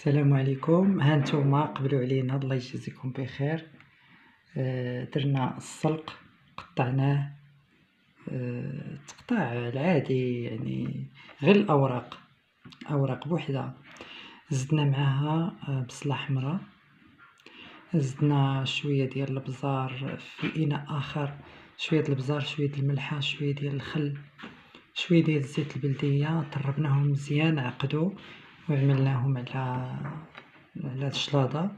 السلام عليكم. هانتوما قبلوا علينا، الله يجزيكم بخير. درنا السلق، قطعناه تقطاع العادي، يعني غير اوراق بوحدها. زدنا معاها بصلة حمراء، زدنا شويه ديال الابزار في اناء اخر، شويه ديال الابزار، شويه ديال الملحه، شويه ديال الخل، شويه ديال الزيت البلديه. طربناهم مزيان، عقدوا وعملناهم على الشلاضه.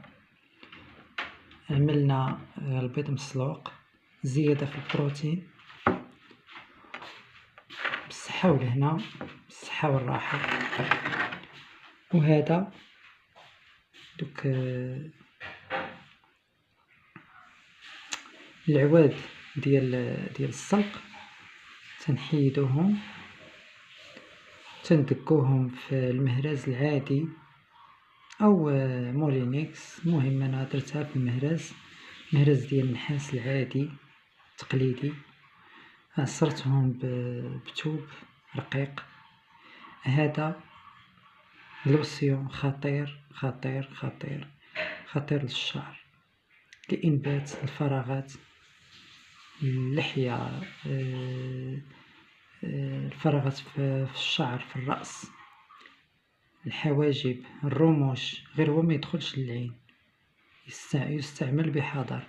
عملنا البيض مسلوق، زيادة في البروتين، بالصحة والهنا، بالصحة والراحة. وهذا دوك العواد ديال السلق تنحيدوهم، تندقوهم في المهراز العادي او مولينيكس. المهم انا درتها في المهراز ديال النحاس العادي تقليدي. عصرتهم بتوب رقيق. هذا لوسيون خطير خطير خطير خطير للشعر، لإنبات الفراغات، اللحية، الفراغات في الشعر، في الرأس، الحواجب، الرموش. غير هو ما يدخلش للعين، يستعمل بحذر.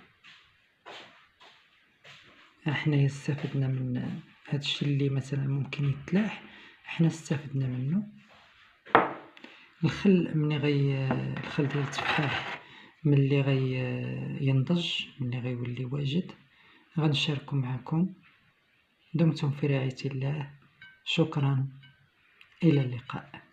احنا استفدنا من هادشي اللي مثلا ممكن يتلاح، احنا استفدنا منه. الخل الخل ديال التفاح ملي ينضج، ملي غيولي واجد، غنشاركو معكم. دمتم في رعاية الله. شكرا، إلى اللقاء.